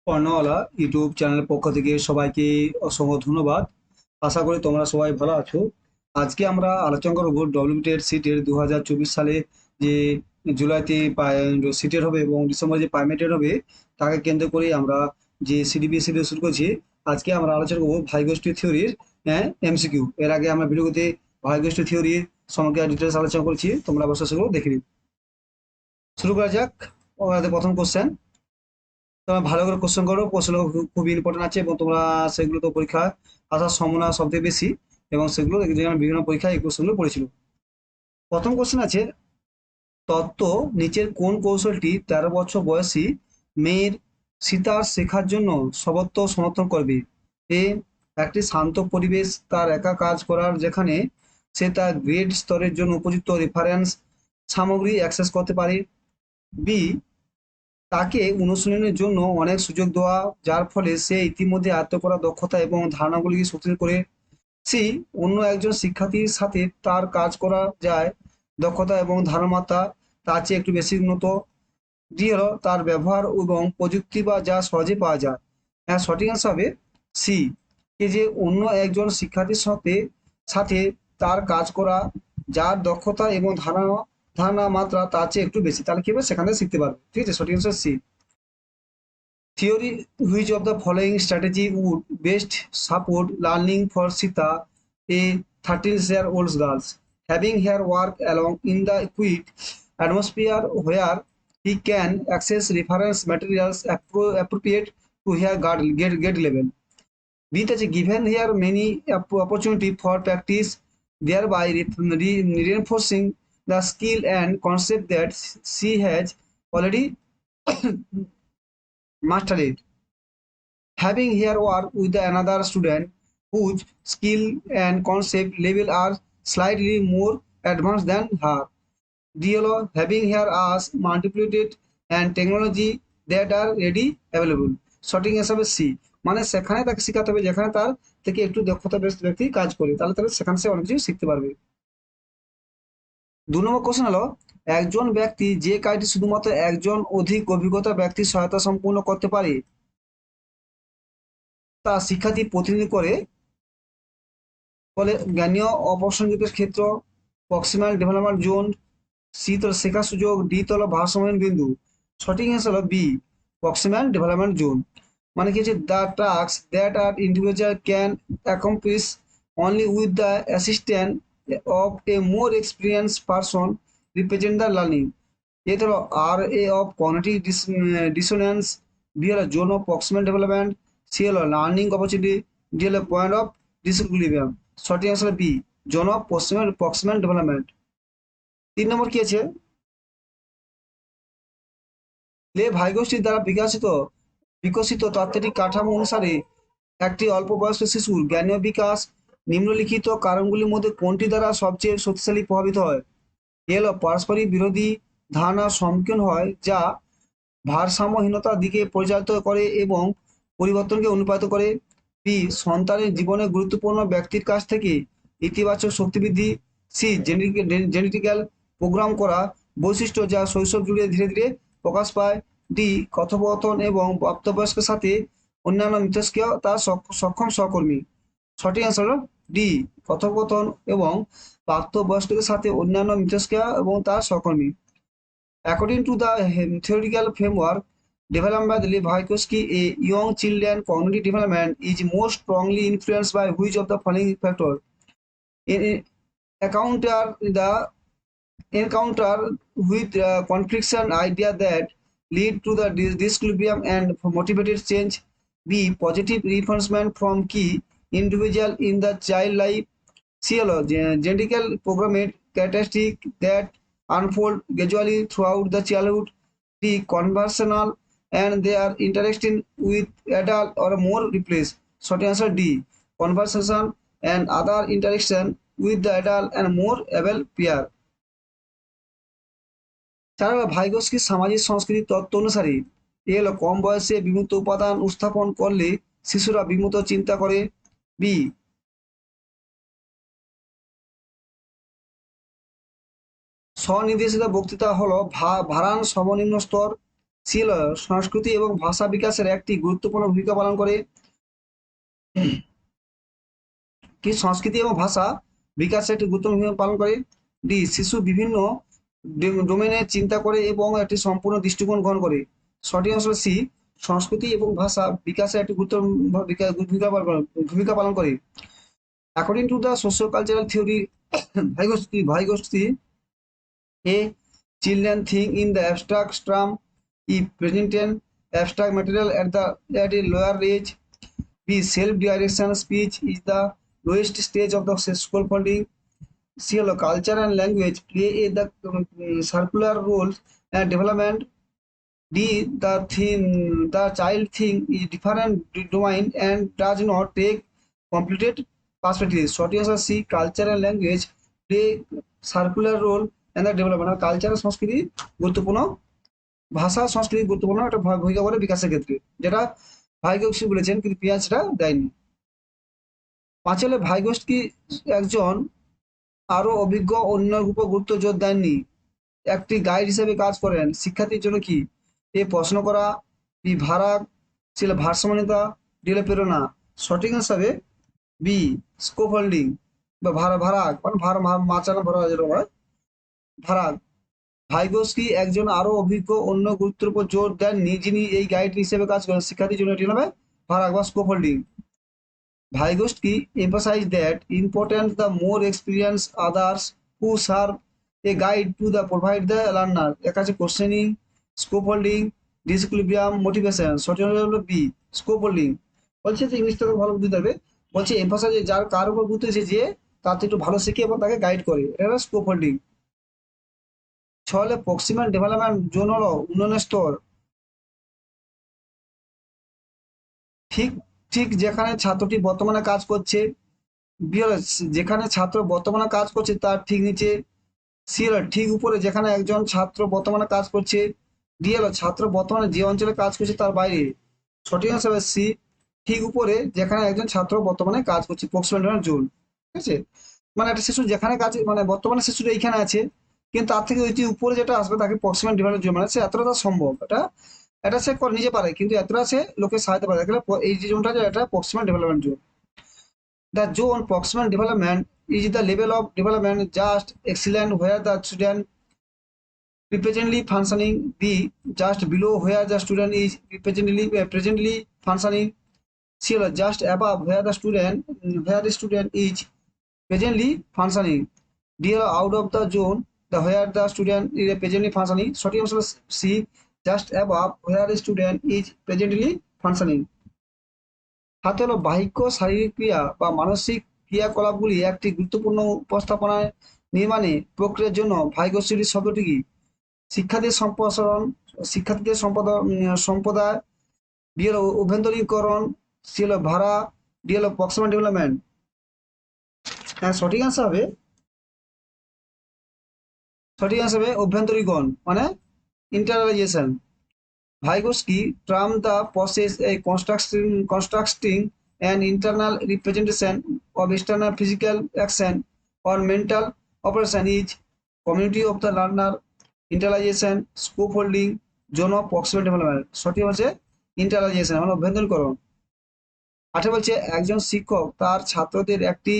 কর্ণওয়ালা YouTube চ্যানেলের পক্ষ থেকে সবাইকে অসংখ্য ধন্যবাদ। আশা করি তোমরা সবাই ভালো আছো। আজকে আমরা আলোচনা করব ডব্লিউবিটেড সিটের 2024 সালে যে জুলাইতে সিটের হবে এবং ডিসেম্বরে যে প্রাইমেটেড হবে, তাকে কেন্দ্র করে আমরা যে সিডিপিএসসি শুরু করছি। আজকে আমরা আলোচনা করবো ভাইগোষ্ঠী থিওরির এমসিকিউ। এর আগে আমরা ভিডিওতে ভাইগোষ্ঠী থিওরির সম্পর্কে ডিটেলস আলোচনা করেছি, তোমরা অবশ্যই সেগুলো দেখে নিও। শুরু করা যাক। আমাদের প্রথম কোশ্চেন, তোমরা ভালো করে কোশ্চেন করো, কোশ্চেন খুব ইম্পর্টেন্ট আছে এবং তোমরা সেগুলো তো পরীক্ষা আসার সম্ভাবনা সবথেকে বেশি, এবং সেগুলো যেখানে বিভিন্ন পরীক্ষায় এই কোশ্চেনগুলো পড়েছিল। প্রথম কোশ্চেন আছে, তত্ত্ব নিচের কোন কৌশলটি 13 বছর বয়সী মেয়ের সিতার শেখার জন্য সর্বত্র সমর্থন করবে? এ, একটি শান্ত পরিবেশ, তার একা কাজ করার যেখানে সে তার গ্রেড স্তরের জন্য উপযুক্ত রেফারেন্স সামগ্রী অ্যাক্সেস করতে পারে। বি, তাকে অনুশীলনের জন্য অনেক সুযোগ দেওয়া, যার ফলে সে ইতিমধ্যে আয়ত্ত করা দক্ষতা এবং ধারণাগুলিকে শক্তিশালী করে। সি, অন্য একজন শিক্ষার্থীর সাথে তার কাজ করা যায়, দক্ষতা এবং ধারণামাত্রা তার চেয়ে একটু বেশি উন্নত। ডি হলো তার ব্যবহার এবং প্রযুক্তি বা যা সহজে পাওয়া যায়। হ্যাঁ, সঠিক অ্যান্সার হবে সি, যে অন্য একজন শিক্ষার্থীর সাথে সাথে তার কাজ করা, যার দক্ষতা এবং ধারণা মাত্রা তার চেয়ে একটু বেশি, তাহলে কি হবে, সেখান থেকে শিখতে পারবে। ঠিক আছে, সঠিক answer C. Theory, which of the following strategy would best support learning for Sita, a 13-year-old girl? Having her work along in the quiet atmosphere where he can access reference materials appropriate to her grade level. B, given her many opportunity for practice, thereby reinforcing the skill and concept that she has already mastered. Having here work with another student whose skill and concept level are slightly more advanced than her. DLO, having here as manipulated and technology that are ready available. সঠিক answer হবে C, মানে সেখানে তাকে শেখাতে হবে যেখানে তার থেকে একটু দক্ষতা বেশ ব্যক্তি কাজ করে, তাহলে তাহলে সেখানে সে অনেক কিছু শিখতে পারবে। 2 নম্বর কোশ্চেন হলো, একজন ব্যক্তি যে কাজটি শুধুমাত্র একজন অধিক অভিজ্ঞতা ব্যক্তির সহায়তা সম্পূর্ণ করতে পারে, তা শিক্ষার্থী প্রতিনিধি করে বলে জ্ঞানীয় অপ্রাসঙ্গিকের ক্ষেত্র, প্রক্সিমাল ডেভেলপমেন্ট জোন, সি হলো শেখার সুযোগ, ডি হলো ভারসাম্যহীন বিন্দু। সঠিক অ্যান্সার হলো বি, প্রক্সিমাল ডেভেলপমেন্ট জোন। মানে কি হচ্ছে, the task that are individual can accomplish only with the assistant of a more experience person represent the learning. এটা হলো আর A of cognitive dissonance, B হলো zone of proximal development, C হলো learning opportunity, D হলো point of disequilibrium. সঠিক answer B, zone of proximal development. 3 number কি আছে, লে ভাইগোষ্ঠীর দ্বারা বিকশিত তাত্ত্বিক কাঠামো অনুসারে একটি অল্প বয়স্ক শিশুর জ্ঞানীয় বিকাশ নিম্নলিখিত কারণগুলির মধ্যে কোনটি দ্বারা সবচেয়ে শক্তিশালী প্রভাবিত হয়? এল পারস্পরিক বিরোধী ধারণার সম্মুখীন হয়, যা ভারসাম্যহীনতার দিকে পরিচালিত করে এবং পরিবর্তনকে অনুপ্রাণিত করে। বি, সন্তানের জীবনে গুরুত্বপূর্ণ ব্যক্তির কাছ থেকে ইতিবাচক শক্তিবৃদ্ধি। সি, জেনেটিক্যাল প্রোগ্রাম করা বৈশিষ্ট্য যা শৈশব জুড়ে ধীরে ধীরে প্রকাশ পায়। ডি, কথোপকথন এবং প্রাপ্তবয়স্কের সাথে অন্যান্য মিথস্ক্রিয় তার সক্ষম সহকর্মী। সঠিক অ্যান্সার হলো ডি, কথোপকথন এবং প্রাপ্তবয়স্কদের সাথে অন্যান্য মিথস্ক্রিয়া এবং তার সহকর্মী। According to the theoretical framework developed by Lev Vygotsky, a young children's cognitive development is most strongly influenced by which of the following factors? In the encounter with confliction idea that lead to the disequilibrium and motivated change. B, positive reinforcement from key individual in the child life. C হলো genetical programmed characteristic that unfold gradually throughout the childhood. D, conversational and their interaction with adult or more replace. Short answer D, conversation and other interaction with the adult and more able peer. তারা ভাইগোস্কি সামাজিক সংস্কৃতির তত্ত্ব অনুসারে এ হলো কম বয়সে বিমূর্ত উপাদান উপস্থাপন করলে শিশুরা বিমূর্ত চিন্তা করে। বি, স্বনির্দেশিত বক্তৃতা হলো ভারান সর্বনিম্ন স্তর। সি হলো সংস্কৃতি এবং ভাষা বিকাশের একটি গুরুত্বপূর্ণ ভূমিকা পালন করে। কি সংস্কৃতি এবং ভাষা বিকাশে একটি গুরুত্বপূর্ণ ভূমিকা পালন করে। ডি শিশু বিভিন্ন ডোমেনে চিন্তা করে এবং একটি সম্পূর্ণ দৃষ্টিকোণ গ্রহণ করে। সঠিক অ্যান্সার সি, সংস্কৃতি এবং ভাষা বিকাশে একটি ভূমিকা পালন করে। According to the socio cultural theory Vygotsky, a children think in the abstract term, if presented abstract material at a lower age. B self-direction speech is the lowest stage of the scaffolding. C culture and language play the circular role and development. D the child think is different domain and does not take completed perspective. Short answer C, culture and language play circular role and the development. Culture সংস্কৃতি গুরুত্বপূর্ণ, ভাষা সংস্কৃতি গুরুত্বপূর্ণ একটা ভূমিকা করে বিকাশের ক্ষেত্রে, যেটা ভাইগোস্কি বলেছেন কিন্তু পিয়াজটা দেয়নি। পাঁচে হলে ভাইগোস্কি একজন আরো অভিজ্ঞ অন্যের উপর গুরুত্ব জোর দেননি, একটি গাইড হিসেবে কাজ করেন শিক্ষার্থীর জন্য। কি এ প্রশ্ন করা, বি ভাড়া, ছিল ভারসাম্যতা, ডি হলো প্রেরণা। সঠিক হিসাবে বি স্কোপ হোল্ডিং বা ভাড়াগ মানে মাচানো ভরা যেটা হয় ভাড়াগ। ভাইগোস্কি একজন আরো অভিজ্ঞ অন্য গুরুত্বের উপর জোর দেননি, যিনি এই গাইড হিসেবে কাজ করেন শিক্ষার্থীর জন্য, এটি হবে ভাড়াগ বা scope holding. Vygotsky emphasized that important the more experienced others who serve a guide to the provide the learner. এক আছে questioning, scope holding, disequilibrium, motivation. সঠিক হলো বি স্কোপ হোল্ডিং। বলছে যে ইংলিশটা ভালো বুঝতে হবে, বলছে এমফাসাইজ যার কার উপর গুরুত্ব দিয়েছে যে তার থেকে একটু ভালো শিখে এবং তাকে গাইড করে, এটা হলো স্কোপ হোল্ডিং। ছ হলে প্রক্সিমাল ডেভেলপমেন্ট জোন হলো উন্নয়নের স্তর, ঠিক ঠিক যেখানে ছাত্রটি বর্তমানে কাজ করছে। বি হলো যেখানে ছাত্র বর্তমানে কাজ করছে তার ঠিক নিচে। সি হলো ঠিক উপরে যেখানে একজন ছাত্র বর্তমানে কাজ করছে। ডি হলো ছাত্র বর্তমানে যে অঞ্চলে কাজ করছে তার বাইরে। সঠিক আনসার হবে সি, ঠিক উপরে যেখানে একজন ছাত্র বর্তমানে কাজ করছে, প্রক্সিমাল জোন। ঠিক আছে, মানে একটা শিশু যেখানে কাজ মানে বর্তমানে শিশুটা এইখানে আছে, কিন্তু তার থেকে ওই যে উপরে যেটা আসবে তাকে প্রক্সিমাল ডেভেলপমেন্ট জোন, মানে সে এতটা তার সম্ভব, এটা সে নিজে পারে কিন্তু এতটা সে লোকে সাহায্য পারে, এই যে জোনটা এটা proximal development zone. The zone proximal development is the level of development just excellent where the student presently functioning. B just below where the student is presently functioning. C just above where the student is presently functioning. D out of the zone where the student is presently functioning. Sorry, C just above where the student is presently functioning. হাতে হলো বাহিক্য শারীরিক ক্রিয়া বা মানসিক ক্রিয়াকলাপগুলি একটি গুরুত্বপূর্ণ উপস্থাপনায় নির্মাণে প্রক্রিয়ার জন্য ভাইগোস্কি শব্দটি কি? শিক্ষার্থীদের সম্প্রদায়, বি হলো অভ্যন্তরীকরণ, সি হলো ভাড়া, ডি হলো প্রক্সিমাল ডেভেলপমেন্ট। হ্যাঁ সঠিক আনসার হবে অভ্যন্তরীকরণ মানে internalisation. Vygotsky termed the process a constructing an internal representation of external physical action or mental operation is community of the learner, internalization, scope holding, zone of proximal development. সঠিক হচ্ছে internalisation মানে অভ্যন্তরীকরণ। আঠে বলছে একজন শিক্ষক তার ছাত্রদের একটি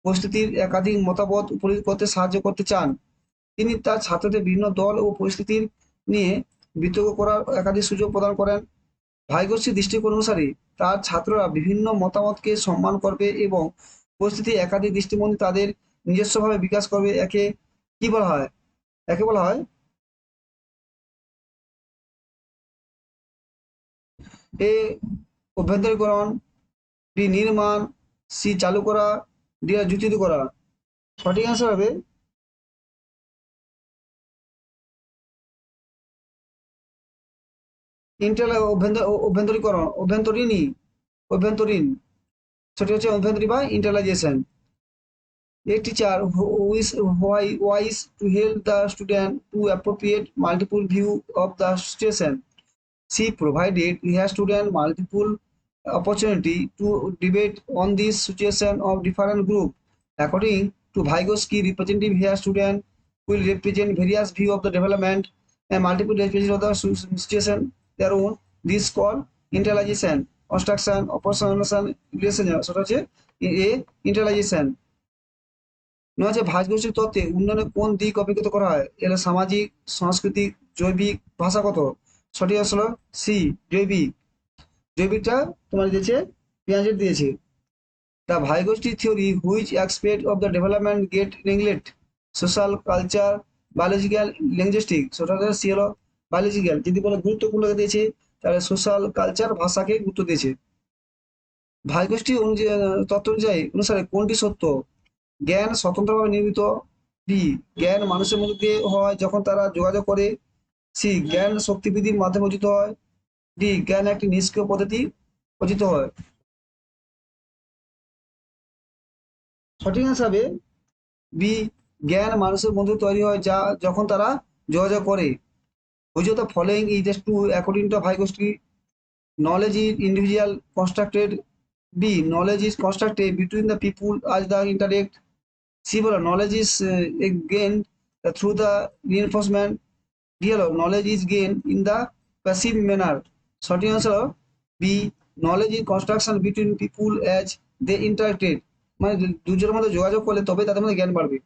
পরিস্থিতির একাধিক মতামত উপলব্ধি করতে সাহায্য করতে চান। তিনি তার ছাত্রদের বিভিন্ন দল ও পরিস্থিতির নিয়ে বিতর্ক করার একাধিক সুযোগ প্রদান করেন। ভাইগোস্কির দৃষ্টিকোণ অনুসারে তার ছাত্ররা বিভিন্ন মতামতকে সম্মান করবে এবং পরিস্থিতি একাধিক দৃষ্টিভঙ্গি তাদের নিজস্বভাবে বিকাশ করবে। একে কি বলা হয়? একে বলা হয় এ অভ্যন্তরীকরণ, বি নির্মাণ, সি চালু করা, ডি যুক্তিত করা। সঠিক অ্যান্সার হবে অভ্যন্তরীণ, সেটি হচ্ছে অভ্যন্তরীণ বা internalisation. A teacher who is wise to help the student to appropriate multiple view of the situation. She provided her student multiple opportunity to debate on this situation of different group. According to Vygotsky, representative her student will represent various view of the development. and multiple species of the situation their own. This called internalization, construction, operationalization, relation. সেটা হচ্ছে internalization। নয় যে ভাষাগোষ্ঠীর তত্ত্বে উন্নয়নের কোন দিক অভিজ্ঞতা করা হয়? এর সামাজিক, সাংস্কৃতিক, জৈবিক, ভাষাগত। সঠিক আসলে সি, জৈবিক। জৈবিকটা তোমার দিয়েছে পেঁয়াজের দিয়েছে। The Vygotsky theory, which aspect of the development get neglect? Social, culture, biological, linguistic. সেটা হচ্ছে সি হলো বায়োলজিক্যাল। যদি বলে গুরুত্বপূর্ণ দিয়েছে তাহলে সোশ্যাল, কালচার, ভাষাকে গুরুত্ব দিয়েছে। ভাইগোষ্ঠী তত্ত্ব অনুসারে কোনটি সত্য? জ্ঞান স্বতন্ত্রভাবে নির্মিত। বি, জ্ঞান মানুষের মধ্যে দিয়ে হয় যখন তারা যোগাযোগ করে। সি, জ্ঞান শক্তিবৃদ্ধির মাধ্যমে অর্জিত হয়। ডি, জ্ঞান একটি নিষ্ক্রিয় পদ্ধতি অর্জিত হয়। সঠিক হিসাবে বি, জ্ঞান মানুষের মধ্যে তৈরি হয় যখন তারা যোগাযোগ করে। Which of the following is just true according to Vygotsky? Knowledge is individual constructed. B, knowledge is constructed between the people as the interact. C, knowledge is gained through the reinforcement. D, knowledge is gained in the passive manner. সঠিক answer B, knowledge is construction between people as they interacted. মানে দুজনের মধ্যে যোগাযোগ করলে তবে তাদের মধ্যে জ্ঞান বাড়বে।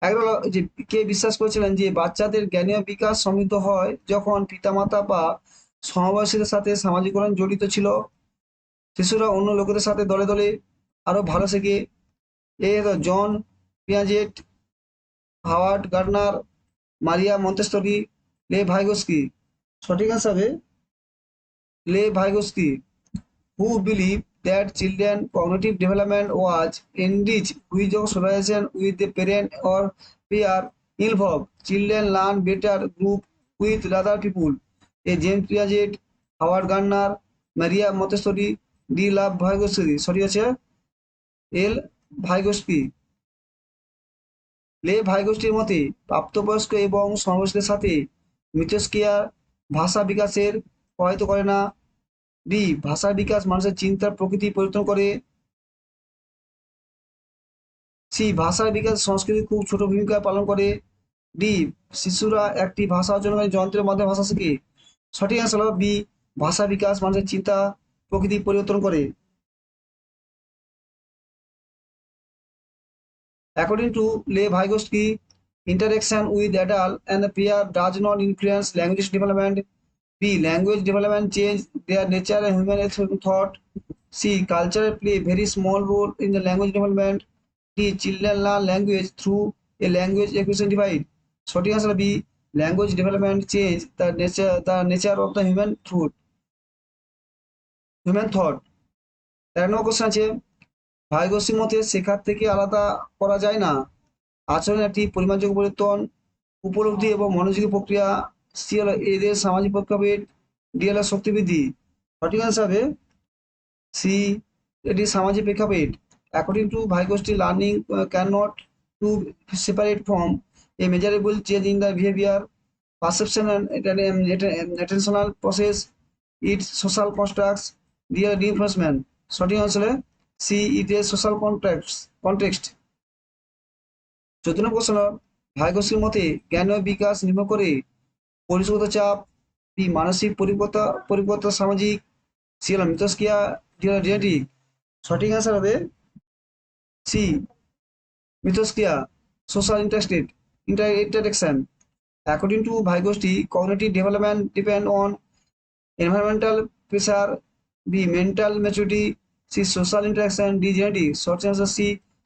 একদল যে কে বিশ্বাস করেছিলেন যে বাচ্চাদের জ্ঞানীয় বিকাশ সমৃদ্ধ হয় যখন পিতামাতা বা সমবয়সীদের সাথে সামাজিকরণ জড়িত ছিল। শিশুরা অন্য লোকেদের সাথে দলে দলে আরো ভালো শেখে। এ হলো জন পিয়াজেট, হাওয়ার্ড গার্ডনার, মারিয়া মন্তেসরি, লে ভাইগোস্কি। সঠিক হিসাবে লে ভাইগোস্কি। Who believe that children cognitive development was enriched with socialization with the parent or peer involved. Children learn better group with other people. A James Piaget, Howard Gardner, Maria Montessori, D. Love Vygotsky. Sorry আছে এল ভাইগোস্কি। লে ভাইগোস্কির মতে প্রাপ্তবয়স্ক এবং সমবয়স্কদের সাথে মিথস্ক্রিয়া ভাষা বিকাশের প্রভাবিত করে না। বি, ভাষার বিকাশ মানুষের চিন্তার প্রকৃতি পরিবর্তন করে। সি, ভাষার বিকাশ সংস্কৃতি খুব ছোট ভূমিকা পালন করে। ডি, শিশুরা একটি ভাষা অর্জনকারী যন্ত্রের মাধ্যমে ভাষা শেখে। সঠিক অ্যান্সার হলো বি, ভাষা বিকাশ মানুষের চিন্তা প্রকৃতি পরিবর্তন করে। According to Lev Vygotsky, interaction with adult and peer does not influence language development. B, language development change their nature and human thought. C, culture play very small role in the language development. D, children learn language through a language acquisition device. সঠিক answer B, language development change the nature of the human thought. 13 question আছে, ভাইগোস্কির মতে শেখার থেকে আলাদা করা যায় না। আচরণ একটি পরিমাণযোগ্য পরিবর্তন, উপলব্ধি এবং মনোযোগী প্রক্রিয়া। সি হলো এদের সামাজিক প্রেক্ষাপট, ডি হলো শক্তিবৃদ্ধি। সঠিক অ্যান্সার হবে সি, এটি সামাজিক প্রেক্ষাপট। According to Vygotsky, learning cannot to separate from a measurable change in the behavior, perception and attentional process, its social constructs, their reinforcement. সঠিক answer C, it is social context। 14 প্রশ্ন, ভাইগোস্কির মতে জ্ঞান ও বিকাশ নির্ভর করে পরিবেশগত চাপ। বি, মানসিক পরিবর্তন সামাজিক। সি হলো মিথস্ক্রিয়া, ডি হলো জেনেটিক। সঠিক অ্যান্সার হবে সি, মিথস্ক্রিয়া, social interaction. According to Vygotsky, cognitive development depend on environmental pressure. B, mental maturity. C, social interaction. D, genetics. Short answer C,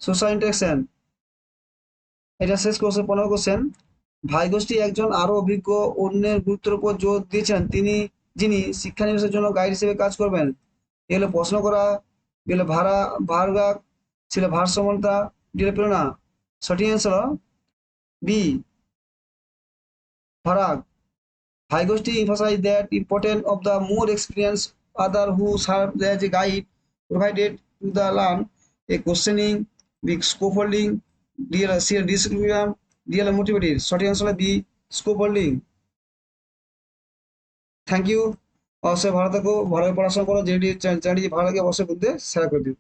social interaction. এটা শেষ কোশ্চেন, 15 কোশ্চেন। ভাইগোস্কি একজন আরো অভিজ্ঞ অন্যের গুরুত্বের উপর জোর দিয়েছেন যিনি শিক্ষানিবেশের জন্য গাইড হিসেবে কাজ করবেন। এ হলো প্রশ্ন করা, বি হলো ভারগাগ, ছিল ভারসাম্যতা, ডি হলো প্রেরণা। সঠিক অ্যান্সার বি, ভারাগ। Vygotsky emphasized that importance of the more experienced other who serve as a guide, provided to the learn a questioning, big scaffolding, discipline, DL motivated. সঠিক answer B, scaffolding. Thank you. অবশ্যই ভালো থাকো, ভালো পড়াশোনা করো। যেটি চ্যানেলটি ভালো লাগে অবশ্যই বলতে শেয়ার করে দিও।